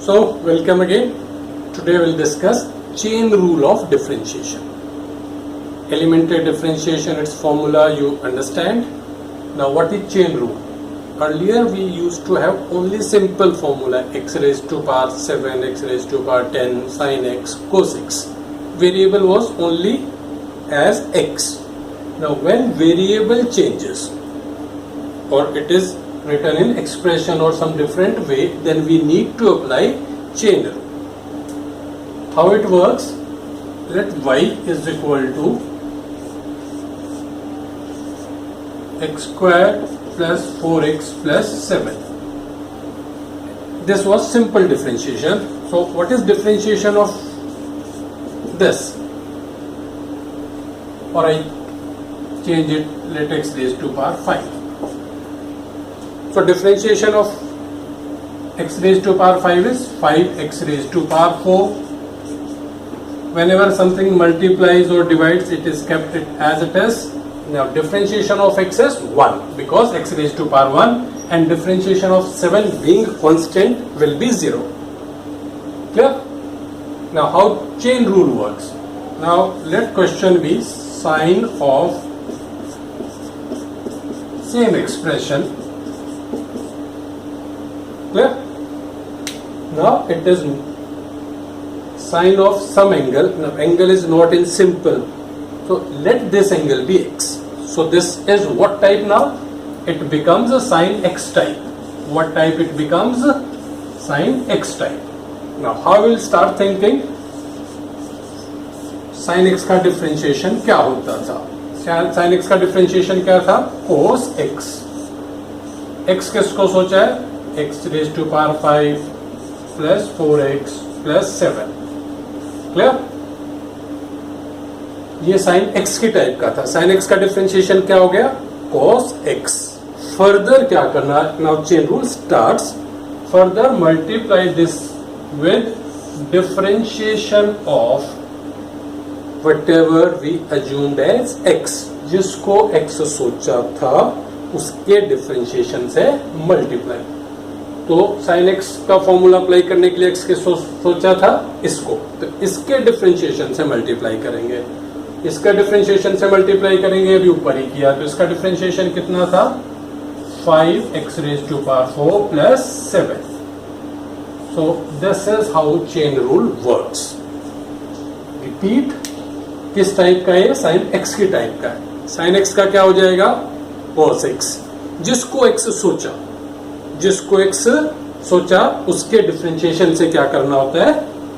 So, welcome again. Today we'll discuss chain rule of differentiation. Elementary differentiation, its formula you understand. Now what is chain rule? Earlier we used to have only simple formula x raised to power 7, x raised to power 10, sin x, cos x. Variable was only as x. Now when variable changes or it is written in expression or some different way, then we need to apply chain rule. How it works? Let y is equal to x squared plus 4x plus 7. This was simple differentiation. So what is differentiation of this? Or I change it, let x raised to power 5. So differentiation of x raised to power 5 is 5x raised to power 4. Whenever something multiplies or divides, it is kept as it is. Now differentiation of x is 1 because x raised to power 1, and differentiation of 7 being constant will be 0. Clear? Now how chain rule works? Now let question be sine of same expression. Clear? Now it is sine of some angle. Now angle is not in simple. So let this angle be x. So this is what type now? It becomes a sin x type. What type it becomes? Sin x type. Now how will start thinking? Sin x का differentiation क्या होता था? Sin x का differentiation क्या था? Cos x. X किसको सोचा है? X raised to power 5 plus 4x plus 7. Clear? ये sin x की टाइप का था. sin x का डिफरेंशिएशन क्या हो गया? cos x. फर्दर क्या करना? Now chain rule starts. Further multiply this with differentiation of whatever we assumed as x. जिसको x सोचा था उसके डिफरेंशिएशन से मल्टीप्लाई. तो sin x का फॉर्मूला अप्लाई करने के लिए x के सोचा था इसको, तो इसके डिफरेंशिएशन से मल्टीप्लाई करेंगे. इसका डिफरेंशिएशन से मल्टीप्लाई करेंगे, अभी ऊपर ही किया, तो इसका डिफरेंशिएशन कितना था? 5x raised to power 4 plus 7. So this is how chain rule works. Repeat. किस टाइप का है? sin x की टाइप का है. sin x का क्या हो जाएगा? cos x. जिसको x सोचा उसके डिफरेंशिएशन से क्या करना होता है?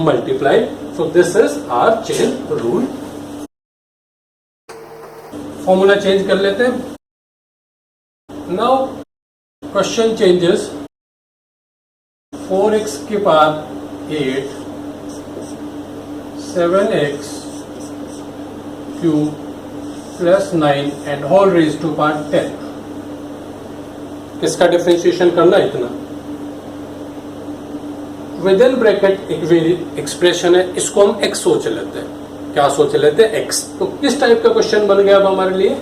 Multiply. So this is our chain rule. Formula change कर लेते हैं. Now question changes. 4x के power 8, 7x cube plus 9 and whole raise to power 10. किसका डिफरेंशिएशन करना है? इतना. विद इन ब्रैकेट एक एक्सप्रेशन है, इसको हम x सोच लेते हैं. क्या सोच लेते हैं? x. तो किस टाइप का क्वेश्चन बन गया अब हमारे लिए?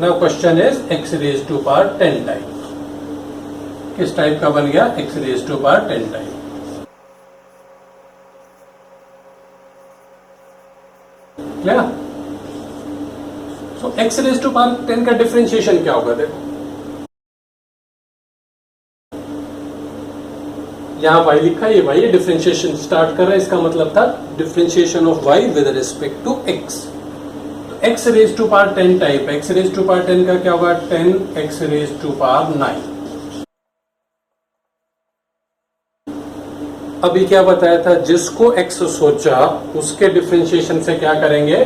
Now question is x raise to power 10 type. किस टाइप का बन गया? x raise to power 10 type. Clear? So x raise to power 10 का डिफरेंशिएशन क्या होगा? देखो यहाँ y लिखा है, ये y डिफरेंशिएशन स्टार्ट कर रहा है. इसका मतलब था differentiation of y with respect to x. तो x raise to power 10 type. x raise to power 10 का क्या होगा? 10x raise to power 9. अभी क्या बताया था? जिसको x सोचा उसके डिफरेंशिएशन से क्या करेंगे?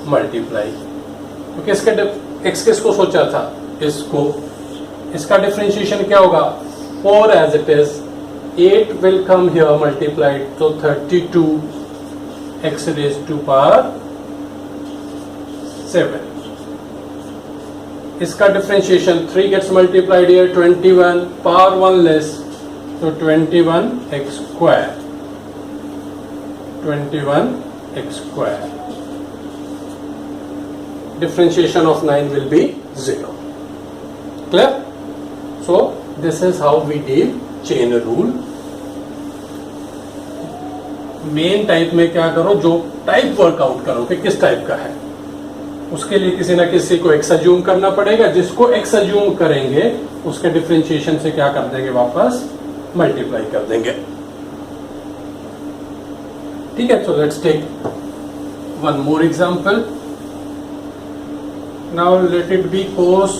मल्टीप्लाई. तो x किसको सोचा था? इसको. इसका डिफरेंशिएशन क्या होगा? 4 as it is. 8 will come here multiplied, so 32x raised to power 7. इसका differentiation 3 gets multiplied here, 21 power 1 less, so 21x square. 21x square. Differentiation of 9 will be 0. Clear? So this is how we deal chain rule. Main type में क्या करो, जो type workout करो कि किस type का है, उसके लिए किसी ना किसी को एक्स अज्यूम करना पड़ेगा। जिसको एक्स अज्यूम करेंगे उसके डिफरेंशिएशन से क्या कर देंगे, वापस मल्टीप्लाई कर देंगे। ठीक है, so let's take one more example. Now let it be cos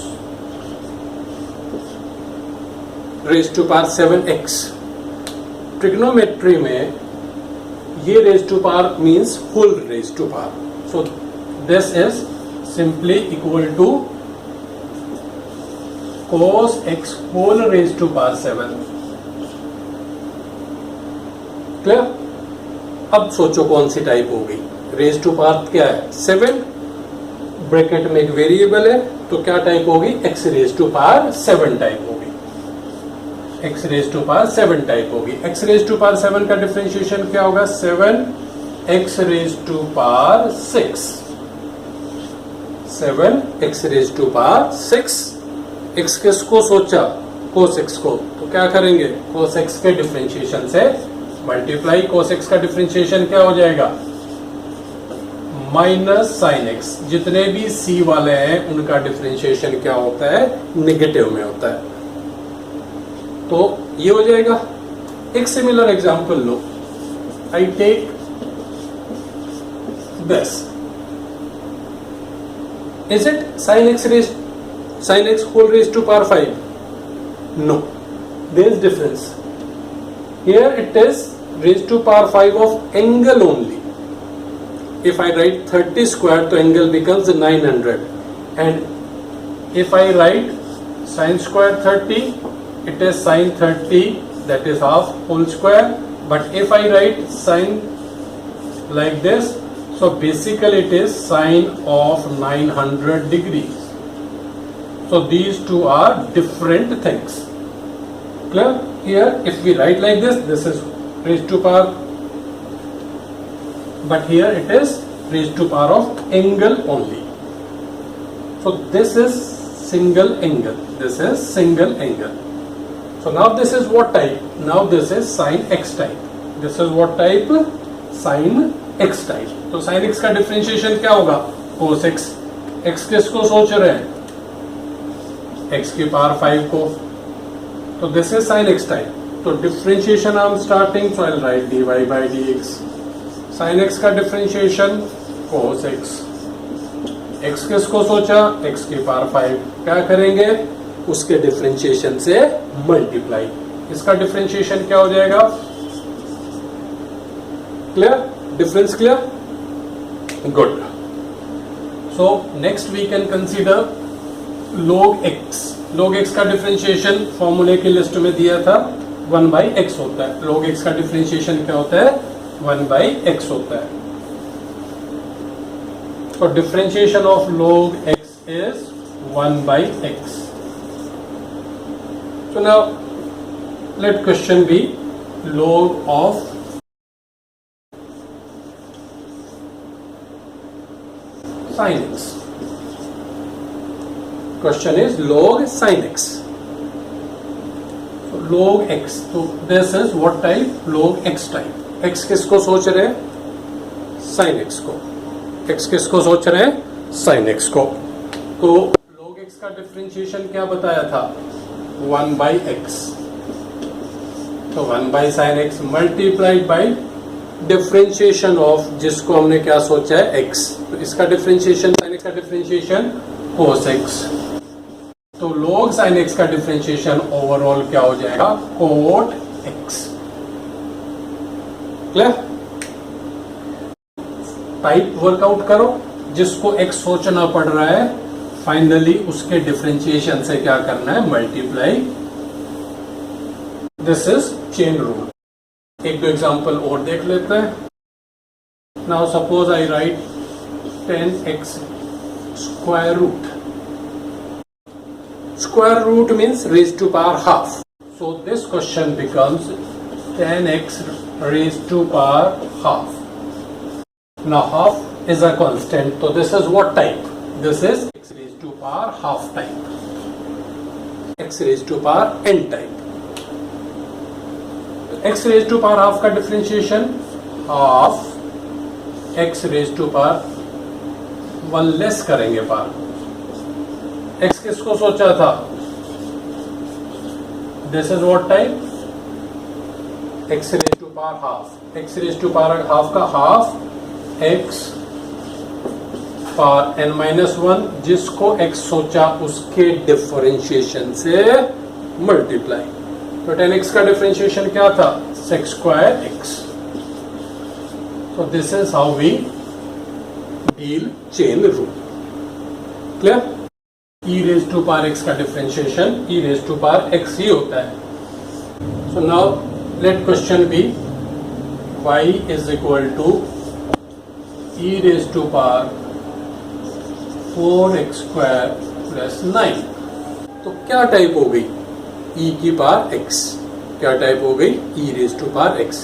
raise to power 7x। Trigonometry में ये raise to power means whole raise to power, so this is simply equal to cos x whole raise to power 7। Clear? अब सोचो कौन सी type होगी। Raise to power क्या है, 7, bracket में एक वेरिएबल है, तो क्या टाइप होगी, x raise to power 7 type होगी। x raise to power 7 type होगी। x रेज टू पावर 7 का डिफरेंशिएशन क्या होगा, 7x raise to power 6। 7x raise to power 6। x किसको सोचा, cos x को, तो क्या करेंगे, cos x के डिफरेंशिएशन से मल्टीप्लाई। cos x का डिफरेंशिएशन क्या हो जाएगा, माइनस साइन x। जितने भी c वाले हैं उनका डिफरेंशिएशन क्या होता है, नेगेटिव में होता है, तो ये हो जाएगा। एक सिमिलर एग्जांपल लो, I take this, is it sin x whole raised to power 5? No, there is difference. Here it is raised to power 5 of angle only. If I write 30 square, तो angle becomes 900, and if I write sin square 30, it is sin 30, that is half whole square. But if I write sin like this, so basically it is sine of 900 degrees. So these two are different things. Clear? Here if we write like this, this is raised to power, but here it is raised to power of angle only. So this is single angle, this is single angle. So now this is what type? Now this is sin x type. This is what type? Sin x type. तो sin x का differentiation क्या होगा, cos x। x किसको सोच रहे हैं, x की power 5 को, तो this is sin x type. तो differentiation I am starting, so I will write dy by dx। sin x का डिफरेंशिएशन cos x। x किसको सोचा, x की पावर 5, क्या करेंगे, उसके डिफरेंशिएशन से मल्टीप्लाई। इसका डिफरेंशिएशन क्या हो जाएगा, clear, difference clear, good. So next we can consider log x। log x का डिफरेंशिएशन फॉर्मूले की लिस्ट में दिया था, 1/x होता है। log x का डिफरेंशिएशन क्या होता है, 1/x होता है। तो differentiation of log x is 1/x। So now let question be log of sin x. Question is log sin x. So log x, so this is what type, log x type. x किसको सोच रहे हैं, sin x को। x किसको सोच रहे हैं, sin x को। तो log x का डिफरेंशिएशन क्या बताया था, 1/x। तो 1/sin x multiplied by differentiation of जिसको हमने क्या सोचा है, x। तो इसका डिफरेंशिएशन, sin x का डिफरेंशिएशन cos x। तो log sin x का डिफरेंशिएशन ओवरऑल क्या हो जाएगा, cot x। Clear? Type workout करो, जिसको x सोचना पड़ रहा है, फाइनली उसके डिफरेंशिएशन से क्या करना है, multiply. This is chain rule. एक दो एग्जांपल और देख लेते हैं। Now suppose I write 10x square root. Square root means raised to power half. So this question becomes 10x raised to power half. Now half is a constant. So this is what type? This is x raised to power half type. X raised to power n type. X raised to power half का differentiation half x raise to power 1 less करेंगे power. X किसको सोचा था? This is what type? X raise to power half. X raise to power half का half x power n minus 1, जिसको x सोचा उसके differentiation से मल्टीप्लाई। तो 10x का डिफरेंशिएशन क्या था? sec square x। तो this is how we deal chain rule. Clear? e raise to power x का डिफरेंशिएशन e raise to power x ही होता है। So now let question be y is equal to e raise to power 4x square plus 9। तो क्या type हो गई? e की पावर x। क्या टाइप हो गई? e raise to power x।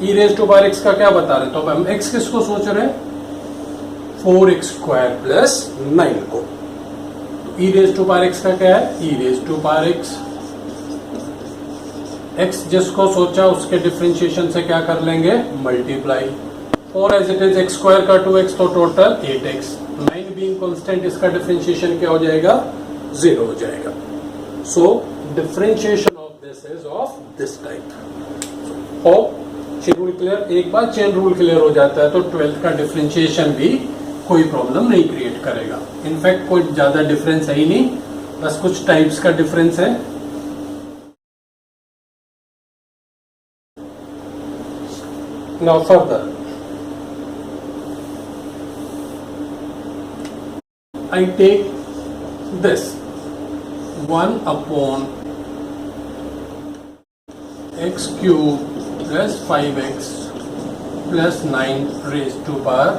e raise to power x का क्या बता रहे हैं? तो अब हम x किसको सोच रहे हैं? 4x स्क्वायर प्लस 9 को। e raise to power x का क्या है? e raise to power x। x जिसको सोचा उसके डिफरेंशिएशन से क्या कर लेंगे? Multiply. 4 as it is x square का 2x, तो टोटल 8x। 9 बीइंग कांस्टेंट, इसका डिफरेंशिएशन क्या हो जाएगा? 0 हो जाएगा। So differentiation of this is of this type. और चेन रूल क्लियर? एक बार चेन रूल क्लियर हो जाता है तो 12th का डिफरेंशिएशन भी कोई प्रॉब्लम नहीं क्रिएट करेगा। इनफैक्ट कोई ज्यादा डिफरेंस है ही नहीं, बस कुछ टाइप्स का डिफरेंस है। Now further I take this 1 upon x cube plus 5x plus 9 raised to power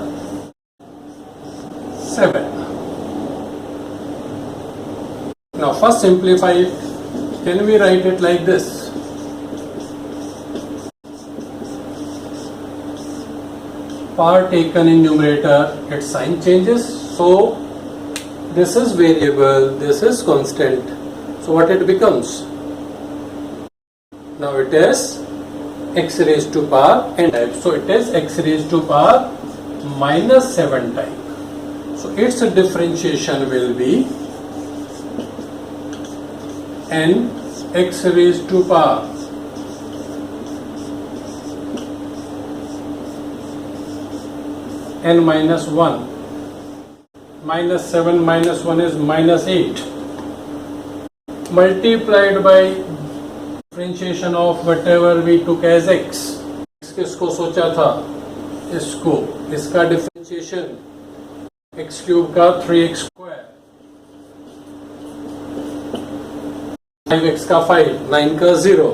7. Now first simplify it. Can we write it like this? Power taken in numerator, its sign changes. So this is variable, this is constant. So what it becomes? Now it is x raised to power n type. So it is x raised to power minus 7 type. So its differentiation will be n x raised to power n minus 1. Minus 7 minus 1 is minus 8, multiplied by differentiation of whatever we took as x. किसको सोचा था? इसको। इसका differentiation x cube का 3x square, 5x का 5, 9 का 0,